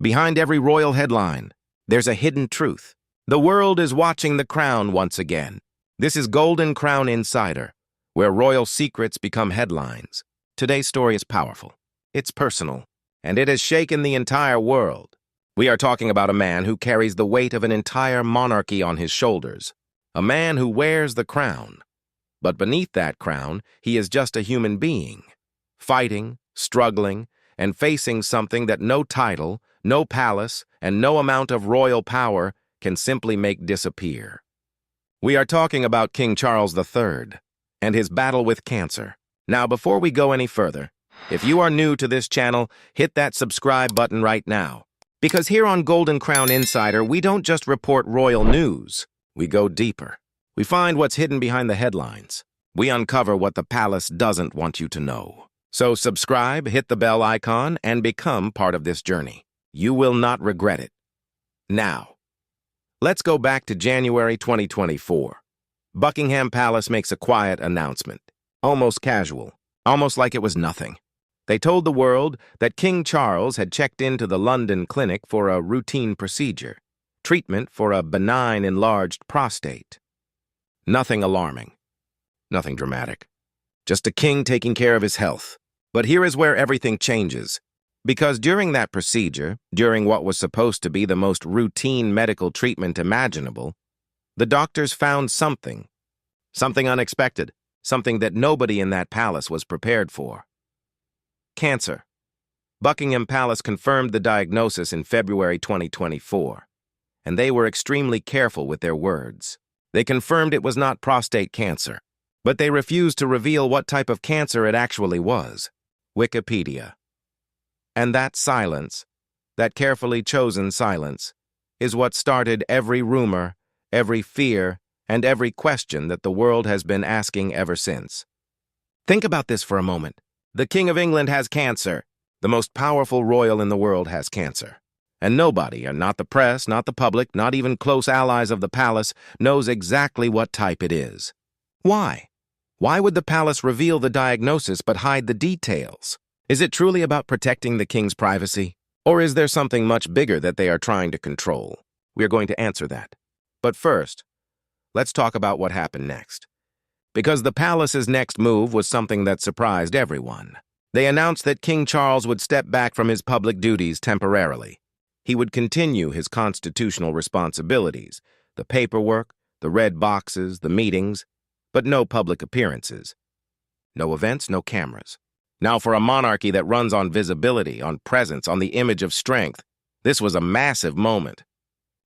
Behind every royal headline, there's a hidden truth. The world is watching The Crown once again. This is Golden Crown Insider, where royal secrets become headlines. Today's story is powerful. It's personal, and it has shaken the entire world. We are talking about a man who carries the weight of an entire monarchy on his shoulders. A man who wears the crown. But beneath that crown, he is just a human being, fighting, struggling, and facing something that no title, no palace, and no amount of royal power can simply make disappear. We are talking about King Charles III and his battle with cancer. Now, before we go any further, if you are new to this channel, hit that subscribe button right now. Because here on Golden Crown Insider, we don't just report royal news. We go deeper. We find what's hidden behind the headlines. We uncover what the palace doesn't want you to know. So subscribe, hit the bell icon, and become part of this journey. You will not regret it. Now, let's go back to January 2024. Buckingham Palace makes a quiet announcement, almost casual, almost like it was nothing. They told the world that King Charles had checked into the London clinic for a routine procedure, treatment for a benign enlarged prostate. Nothing alarming, nothing dramatic, just a king taking care of his health. But here is where everything changes. Because during that procedure, during what was supposed to be the most routine medical treatment imaginable, the doctors found something unexpected, something that nobody in that palace was prepared for. Cancer. Buckingham Palace confirmed the diagnosis in February 2024, and they were extremely careful with their words. They confirmed it was not prostate cancer, but they refused to reveal what type of cancer it actually was. Wikipedia. And that silence, that carefully chosen silence, is what started every rumor, every fear, and every question that the world has been asking ever since. Think about this for a moment. The King of England has cancer. The most powerful royal in the world has cancer. And nobody, and not the press, not the public, not even close allies of the palace, knows exactly what type it is. Why? Why would the palace reveal the diagnosis but hide the details? Is it truly about protecting the king's privacy? Or is there something much bigger that they are trying to control? We are going to answer that. But first, let's talk about what happened next. Because the palace's next move was something that surprised everyone. They announced that King Charles would step back from his public duties temporarily. He would continue his constitutional responsibilities, the paperwork, the red boxes, the meetings, but no public appearances. No events, no cameras. Now, for a monarchy that runs on visibility, on presence, on the image of strength, this was a massive moment.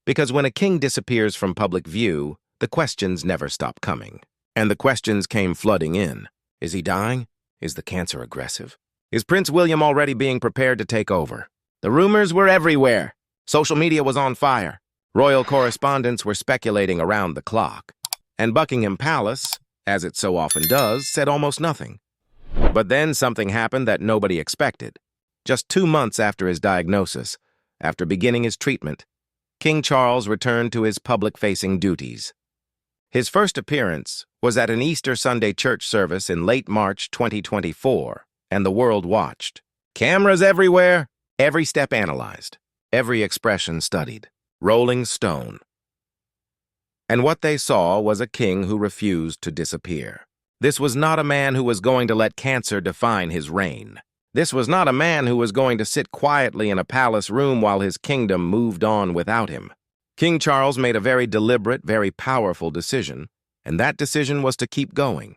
Because when a king disappears from public view, the questions never stop coming. And the questions came flooding in. Is he dying? Is the cancer aggressive? Is Prince William already being prepared to take over? The rumors were everywhere. Social media was on fire. Royal correspondents were speculating around the clock. And Buckingham Palace, as it so often does, said almost nothing. But then something happened that nobody expected. Just 2 months after his diagnosis, after beginning his treatment, King Charles returned to his public-facing duties. His first appearance was at an Easter Sunday church service in late March 2024, and the world watched. Cameras everywhere, every step analyzed, every expression studied. Rolling stone. And what they saw was a king who refused to disappear. This was not a man who was going to let cancer define his reign. This was not a man who was going to sit quietly in a palace room while his kingdom moved on without him. King Charles made a very deliberate, very powerful decision, and that decision was to keep going.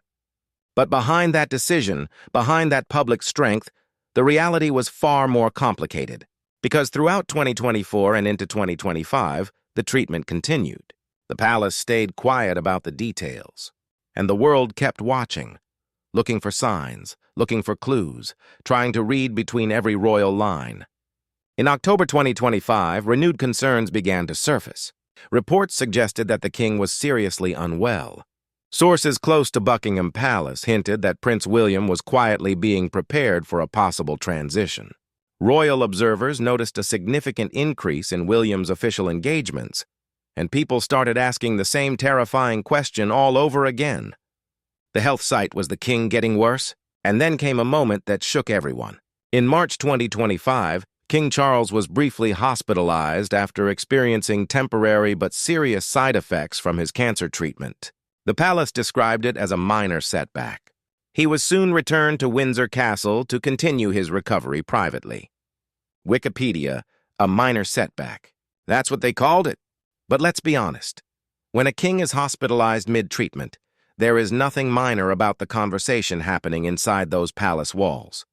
But behind that decision, behind that public strength, the reality was far more complicated. Because throughout 2024 and into 2025, the treatment continued. The palace stayed quiet about the details. And the world kept watching, looking for signs, looking for clues, trying to read between every royal line. In October 2025, renewed concerns began to surface. Reports suggested that the king was seriously unwell. Sources close to Buckingham Palace hinted that Prince William was quietly being prepared for a possible transition. Royal observers noticed a significant increase in William's official engagements, and people started asking the same terrifying question all over again. The health site was the king getting worse? And then came a moment that shook everyone. In March 2025, King Charles was briefly hospitalized after experiencing temporary but serious side effects from his cancer treatment. The palace described it as a minor setback. He was soon returned to Windsor Castle to continue his recovery privately. Wikipedia, a minor setback. That's what they called it. But let's be honest. When a king is hospitalized mid-treatment, there is nothing minor about the conversation happening inside those palace walls.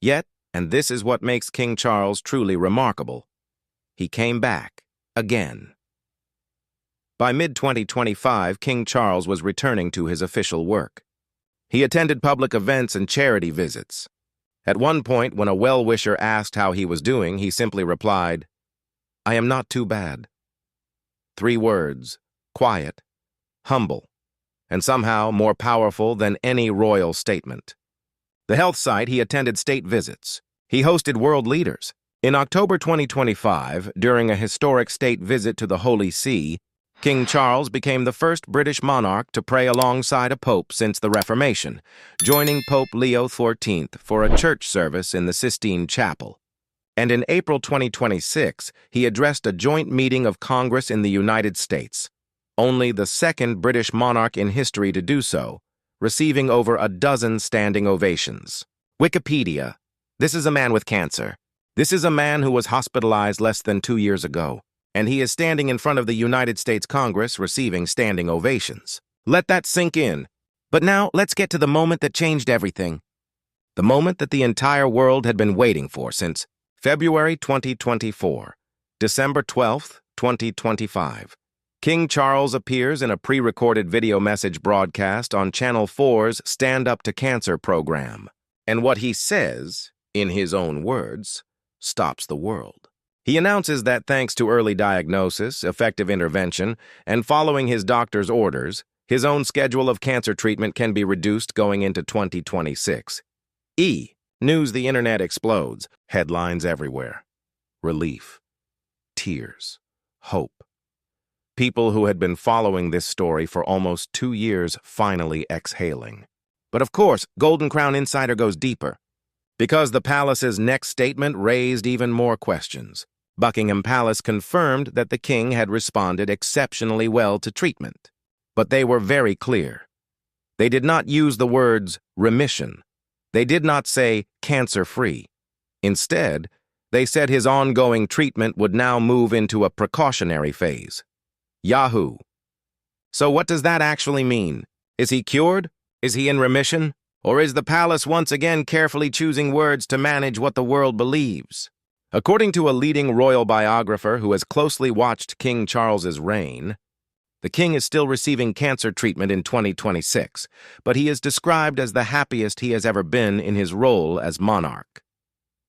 Yet, and this is what makes King Charles truly remarkable, he came back again. By mid-2025, King Charles was returning to his official work. He attended public events and charity visits. At one point, when a well-wisher asked how he was doing, he simply replied, "I am not too bad." 3 words, quiet, humble, and somehow more powerful than any royal statement. The health side, he attended state visits. He hosted world leaders. In October 2025, during a historic state visit to the Holy See, King Charles became the first British monarch to pray alongside a pope since the Reformation, joining Pope Leo XIV for a church service in the Sistine Chapel. And in April 2026, he addressed a joint meeting of Congress in the United States, only the second British monarch in history to do so, receiving over a dozen standing ovations. Wikipedia. This is a man with cancer. This is a man who was hospitalized less than 2 years ago, and he is standing in front of the United States Congress receiving standing ovations. Let that sink in. But now, let's get to the moment that changed everything. The moment that the entire world had been waiting for since February 2024, December 12th, 2025. King Charles appears in a pre-recorded video message broadcast on Channel 4's Stand Up to Cancer program. And what he says, in his own words, stops the world. He announces that thanks to early diagnosis, effective intervention, and following his doctor's orders, his own schedule of cancer treatment can be reduced going into 2026. News the internet explodes. Headlines everywhere. Relief. Tears. Hope. People who had been following this story for almost 2 years finally exhaling. But of course, Golden Crown Insider goes deeper. Because the palace's next statement raised even more questions. Buckingham Palace confirmed that the king had responded exceptionally well to treatment. But they were very clear. They did not use the words remission. They did not say cancer-free. Instead, they said his ongoing treatment would now move into a precautionary phase. Yahoo! So what does that actually mean? Is he cured? Is he in remission? Or is the palace once again carefully choosing words to manage what the world believes? According to a leading royal biographer who has closely watched King Charles's reign, the king is still receiving cancer treatment in 2026, but he is described as the happiest he has ever been in his role as monarch.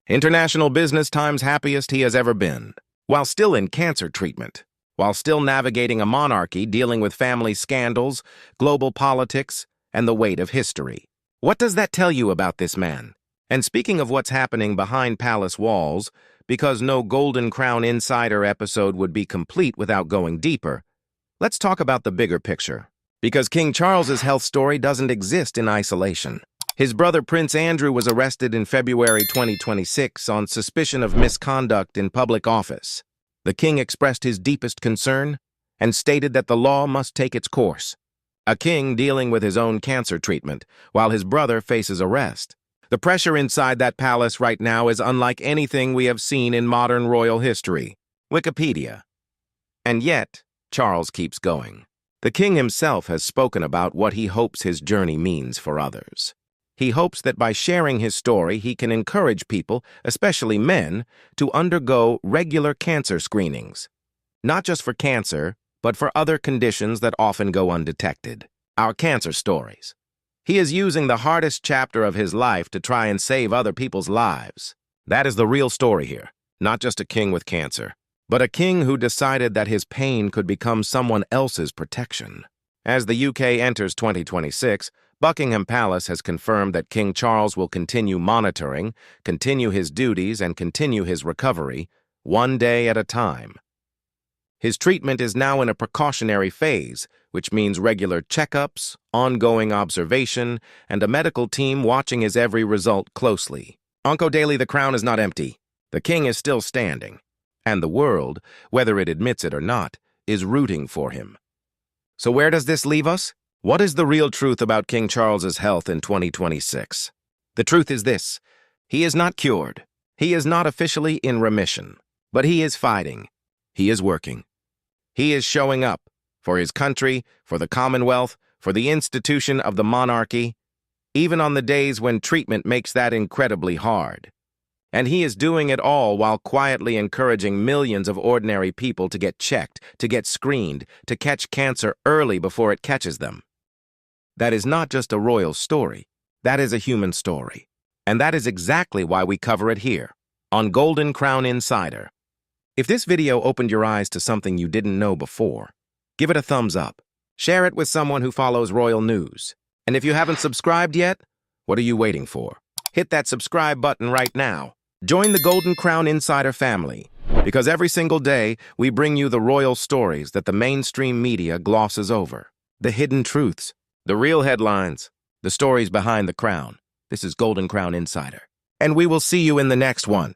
International Business Times happiest he has ever been, while still in cancer treatment, while still navigating a monarchy dealing with family scandals, global politics, and the weight of history. What does that tell you about this man? And speaking of what's happening behind palace walls, because no Golden Crown Insider episode would be complete without going deeper, let's talk about the bigger picture. Because King Charles's health story doesn't exist in isolation. His brother Prince Andrew was arrested in February 2026 on suspicion of misconduct in public office. The king expressed his deepest concern and stated that the law must take its course. A king dealing with his own cancer treatment, while his brother faces arrest. The pressure inside that palace right now is unlike anything we have seen in modern royal history. Wikipedia. And yet, Charles keeps going. The king himself has spoken about what he hopes his journey means for others. He hopes that by sharing his story, he can encourage people, especially men, to undergo regular cancer screenings. Not just for cancer, but for other conditions that often go undetected. Our cancer stories. He is using the hardest chapter of his life to try and save other people's lives. That is the real story here, not just a king with cancer, but a king who decided that his pain could become someone else's protection. As the UK enters 2026, Buckingham Palace has confirmed that King Charles will continue monitoring, continue his duties, and continue his recovery, one day at a time. His treatment is now in a precautionary phase, which means regular checkups, ongoing observation, and a medical team watching his every result closely. Onco Daily, the crown is not empty. The king is still standing, and the world, whether it admits it or not, is rooting for him. So where does this leave us? What is the real truth about King Charles's health in 2026? The truth is this: he is not cured. He is not officially in remission, but he is fighting. He is working. He is showing up for his country, for the Commonwealth, for the institution of the monarchy, even on the days when treatment makes that incredibly hard. And he is doing it all while quietly encouraging millions of ordinary people to get checked, to get screened, to catch cancer early before it catches them. That is not just a royal story. That is a human story. And that is exactly why we cover it here, on Golden Crown Insider. If this video opened your eyes to something you didn't know before, give it a thumbs up. Share it with someone who follows royal news. And if you haven't subscribed yet, what are you waiting for? Hit that subscribe button right now. Join the Golden Crown Insider family, because every single day we bring you the royal stories that the mainstream media glosses over. The hidden truths, the real headlines, the stories behind the crown. This is Golden Crown Insider. And we will see you in the next one.